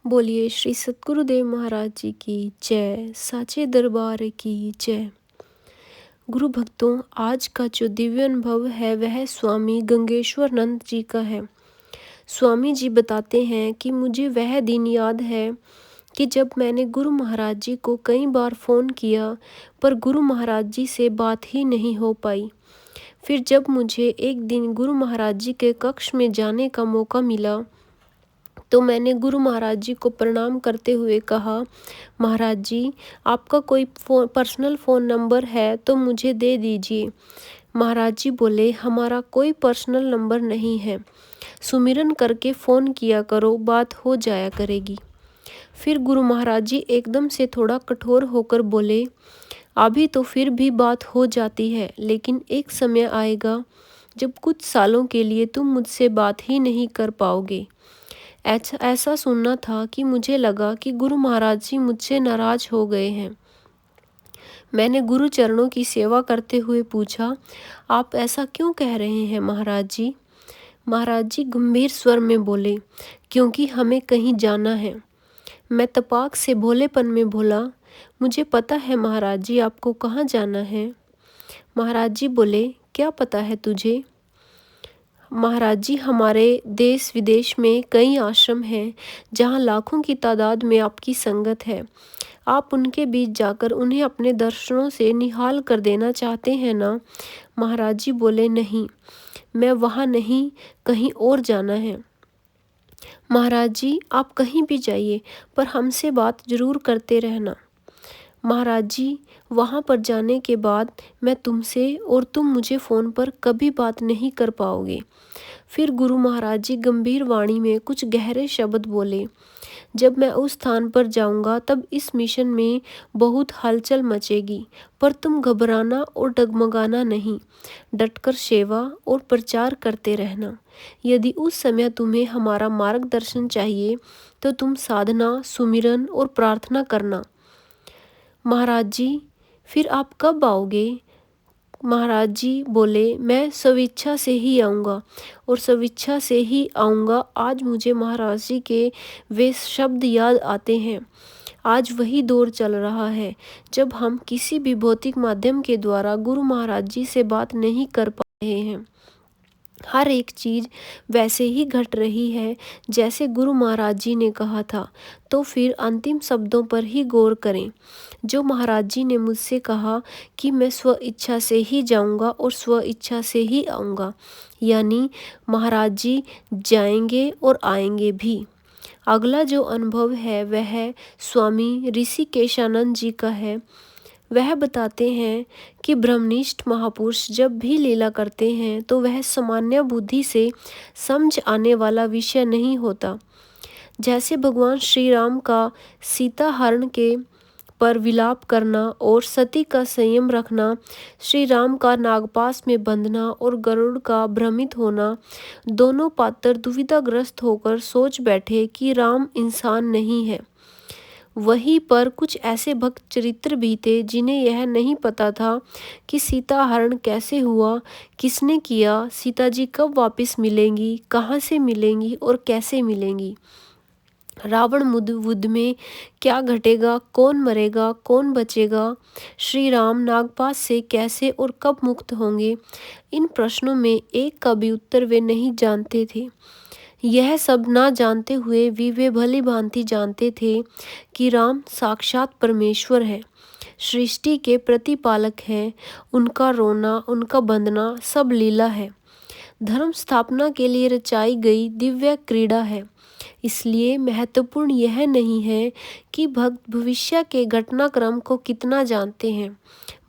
बोलिए श्री सतगुरुदेव महाराज जी की जय, साचे दरबार की जय। गुरु भक्तों, आज का जो दिव्य अनुभव है वह स्वामी गंगेश्वर नंद जी का है। स्वामी जी बताते हैं कि मुझे वह दिन याद है कि जब मैंने गुरु महाराज जी को कई बार फ़ोन किया पर गुरु महाराज जी से बात ही नहीं हो पाई। फिर जब मुझे एक दिन गुरु महाराज जी के कक्ष में जाने का मौका मिला तो मैंने गुरु महाराज जी को प्रणाम करते हुए कहा, महाराज जी, आपका कोई पर्सनल फ़ोन नंबर है तो मुझे दे दीजिए। महाराज जी बोले, हमारा कोई पर्सनल नंबर नहीं है, सुमिरन करके फ़ोन किया करो, बात हो जाया करेगी। फिर गुरु महाराज जी एकदम से थोड़ा कठोर होकर बोले, अभी तो फिर भी बात हो जाती है, लेकिन एक समय आएगा जब कुछ सालों के लिए तुम मुझसे बात ही नहीं कर पाओगे। ऐसा सुनना था कि मुझे लगा कि गुरु महाराज जी मुझसे नाराज हो गए हैं। मैंने गुरु चरणों की सेवा करते हुए पूछा, आप ऐसा क्यों कह रहे हैं महाराज जी? महाराज जी गंभीर स्वर में बोले, क्योंकि हमें कहीं जाना है। मैं तपाक से भोलेपन में बोला, मुझे पता है महाराज जी, आपको कहाँ जाना है? महाराज जी बोले, क्या पता है तुझे? महाराज जी, हमारे देश विदेश में कई आश्रम हैं जहाँ लाखों की तादाद में आपकी संगत है। आप उनके बीच जाकर उन्हें अपने दर्शनों से निहाल कर देना चाहते हैं ना? महाराज जी बोले, नहीं, मैं वहाँ नहीं, कहीं और जाना है। महाराज जी, आप कहीं भी जाइए पर हमसे बात जरूर करते रहना। महाराज जी, वहाँ पर जाने के बाद मैं तुमसे और तुम मुझे फ़ोन पर कभी बात नहीं कर पाओगे। फिर गुरु महाराज जी गंभीर वाणी में कुछ गहरे शब्द बोले, जब मैं उस स्थान पर जाऊंगा तब इस मिशन में बहुत हलचल मचेगी, पर तुम घबराना और डगमगाना नहीं, डटकर सेवा और प्रचार करते रहना। यदि उस समय तुम्हें हमारा मार्गदर्शन चाहिए तो तुम साधना, सुमिरन और प्रार्थना करना। महाराज जी, फिर आप कब आओगे? महाराज जी बोले, मैं स्वेच्छा से ही आऊँगा और स्वेच्छा से ही आऊँगा। आज मुझे महाराज जी के वे शब्द याद आते हैं। आज वही दौर चल रहा है जब हम किसी भी भौतिक माध्यम के द्वारा गुरु महाराज जी से बात नहीं कर पा रहे हैं। हर एक चीज़ वैसे ही घट रही है जैसे गुरु महाराज जी ने कहा था। तो फिर अंतिम शब्दों पर ही गौर करें जो महाराज जी ने मुझसे कहा कि मैं स्व इच्छा से ही जाऊंगा और स्व इच्छा से ही आऊँगा, यानी महाराज जी जाएंगे और आएंगे भी। अगला जो अनुभव है वह स्वामी ऋषिकेशानंद जी का है। वह बताते हैं कि ब्रह्मनिष्ठ महापुरुष जब भी लीला करते हैं तो वह सामान्य बुद्धि से समझ आने वाला विषय नहीं होता। जैसे भगवान श्री राम का सीता हरण के पर विलाप करना और सती का संयम रखना, श्री राम का नागपाश में बंधना और गरुड़ का भ्रमित होना, दोनों पात्र दुविधाग्रस्त होकर सोच बैठे कि राम इंसान नहीं है। वहीं पर कुछ ऐसे भक्त चरित्र भी थे जिन्हें यह नहीं पता था कि सीता हरण कैसे हुआ, किसने किया, सीता जी कब वापस मिलेंगी, कहाँ से मिलेंगी और कैसे मिलेंगी, रावण युद्ध में क्या घटेगा, कौन मरेगा, कौन बचेगा, श्री राम नागपाश से कैसे और कब मुक्त होंगे। इन प्रश्नों में एक का भी उत्तर वे नहीं जानते थे। यह सब ना जानते हुए भी वे भली भांति जानते थे कि राम साक्षात परमेश्वर है, सृष्टि के प्रतिपालक हैं। उनका रोना, उनका बंधना सब लीला है, धर्म स्थापना के लिए रचाई गई दिव्य क्रीड़ा है। इसलिए महत्वपूर्ण यह नहीं है कि भक्त भविष्य के घटनाक्रम को कितना जानते हैं,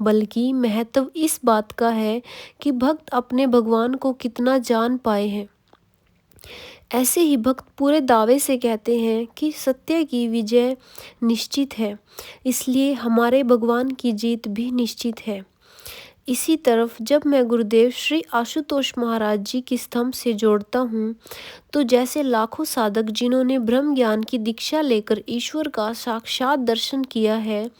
बल्कि महत्व इस बात का है कि भक्त अपने भगवान को कितना जान पाए हैं। ऐसे ही भक्त पूरे दावे से कहते हैं कि सत्य की विजय निश्चित है, इसलिए हमारे भगवान की जीत भी निश्चित है। इसी तरफ जब मैं गुरुदेव श्री आशुतोष महाराज जी की स्तंभ से जोड़ता हूँ तो जैसे लाखों साधक जिन्होंने ब्रह्म ज्ञान की दीक्षा लेकर ईश्वर का साक्षात दर्शन किया है,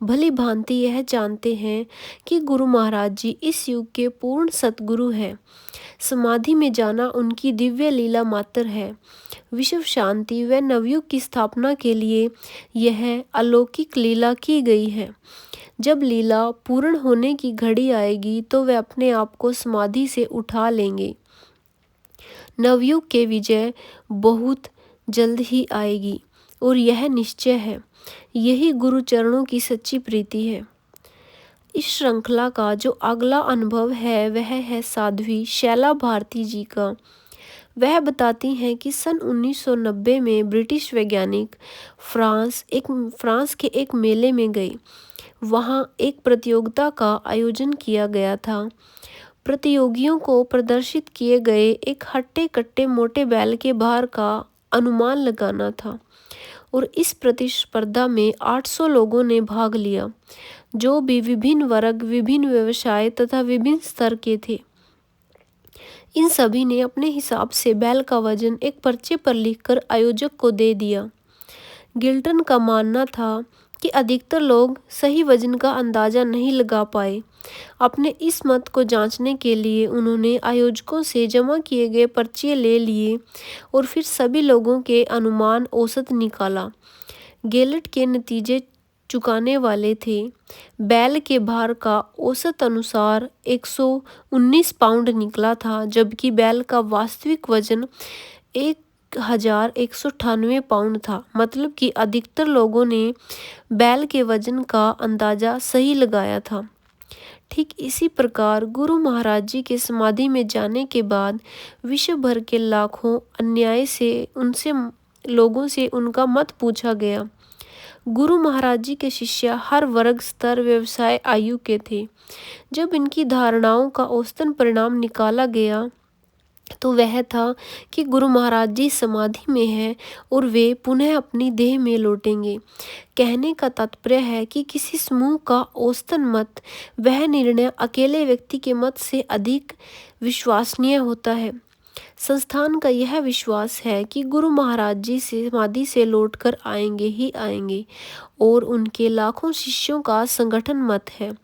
भली भांति यह जानते हैं कि गुरु महाराज जी इस युग के पूर्ण सतगुरु हैं। समाधि में जाना उनकी दिव्य लीला मात्र है। विश्व शांति व नवयुग की स्थापना के लिए यह अलौकिक लीला की गई है। जब लीला पूर्ण होने की घड़ी आएगी तो वे अपने आप को समाधि से उठा लेंगे। नवयुग के विजय बहुत जल्द ही आएगी और यह निश्चय है। यही गुरु चरणों की सच्ची प्रीति है। इस श्रृंखला का जो अगला अनुभव है वह है साध्वी शैला भारती जी का। वह बताती हैं कि सन 1990 में ब्रिटिश वैज्ञानिक फ्रांस के एक मेले में गए। वहाँ एक प्रतियोगिता का आयोजन किया गया था। प्रतियोगियों को प्रदर्शित किए गए एक हट्टे कट्टे मोटे बैल के भार का अनुमान लगाना था और इस प्रतिस्पर्धा में 800 लोगों ने भाग लिया, जो भी विभिन्न वर्ग, विभिन्न व्यवसाय तथा विभिन्न स्तर के थे। इन सभी ने अपने हिसाब से बैल का वजन एक पर्चे पर लिखकर आयोजक को दे दिया। गिल्टन का मानना था कि अधिकतर लोग सही वजन का अंदाजा नहीं लगा पाए। अपने इस मत को जांचने के लिए उन्होंने आयोजकों से जमा किए गए पर्चे ले लिए और फिर सभी लोगों के अनुमान औसत निकाला। गेलट के नतीजे चुकाने वाले थे। बैल के भार का औसत अनुसार 119 पाउंड निकला था, जबकि बैल का वास्तविक वजन 1198 पाउंड था। मतलब कि अधिकतर लोगों ने बैल के वजन का अंदाजा सही लगाया था। ठीक इसी प्रकार गुरु महाराज जी के समाधि में जाने के बाद विश्व भर के लाखों अन्याय से उनसे लोगों से उनका मत पूछा गया। गुरु महाराज जी के शिष्य हर वर्ग, स्तर, व्यवसाय, आयु के थे। जब इनकी धारणाओं का औसतन परिणाम निकाला गया तो वह था कि गुरु महाराज जी समाधि में हैं और वे पुनः अपनी देह में लौटेंगे। कहने का तात्पर्य है कि किसी समूह का औसतन मत, वह निर्णय अकेले व्यक्ति के मत से अधिक विश्वसनीय होता है। संस्थान का यह विश्वास है कि गुरु महाराज जी समाधि से लौटकर आएंगे ही आएंगे और उनके लाखों शिष्यों का संगठन मत है।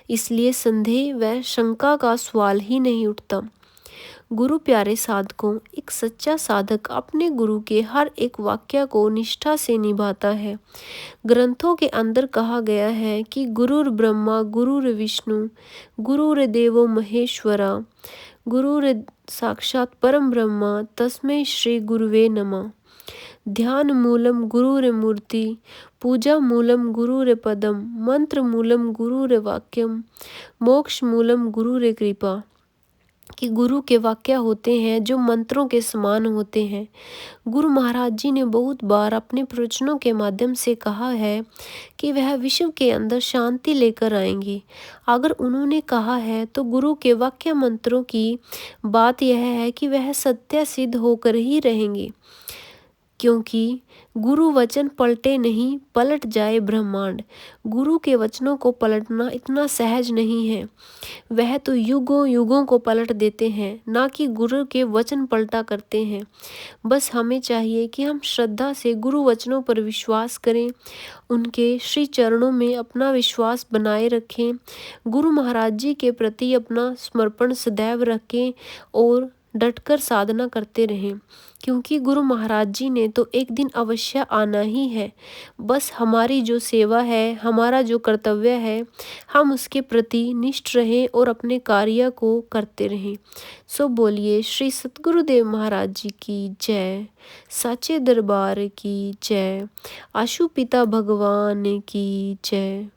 इसलिए संदेह व शंका का सवाल ही नहीं उठता। गुरु प्यारे साधकों, एक सच्चा साधक अपने गुरु के हर एक वाक्य को निष्ठा से निभाता है। ग्रंथों के अंदर कहा गया है कि गुरुर ब्रह्मा गुरुर विष्णु गुरुर देवो महेश्वरा गुरुर साक्षात परम ब्रह्मा तस्मै श्री गुरुवे नमः। ध्यान मूलम गुरुर मूर्ति, पूजा मूलम गुरुर पदम, मंत्र मूलम गुरुर वाक्यम, मोक्ष मूलम गुरुर कृपा। कि गुरु के वाक्य होते हैं जो मंत्रों के समान होते हैं। गुरु महाराज जी ने बहुत बार अपने प्रवचनों के माध्यम से कहा है कि वह विश्व के अंदर शांति लेकर आएंगे। अगर उन्होंने कहा है तो गुरु के वाक्य मंत्रों की बात यह है कि वह सत्य सिद्ध होकर ही रहेंगे, क्योंकि गुरु वचन पलटे नहीं, पलट जाए ब्रह्मांड। गुरु के वचनों को पलटना इतना सहज नहीं है। वह तो युगों युगों को पलट देते हैं, ना कि गुरु के वचन पलटा करते हैं। बस हमें चाहिए कि हम श्रद्धा से गुरु वचनों पर विश्वास करें, उनके श्री चरणों में अपना विश्वास बनाए रखें, गुरु महाराज जी के प्रति अपना समर्पण सदैव रखें और डटकर साधना करते रहें, क्योंकि गुरु महाराज जी ने तो एक दिन अवश्य आना ही है। बस हमारी जो सेवा है, हमारा जो कर्तव्य है, हम उसके प्रति निष्ठ रहें और अपने कार्य को करते रहें। सो बोलिए श्री सतगुरुदेव महाराज जी की जय, साचे दरबार की जय, आशु पिता भगवान की जय।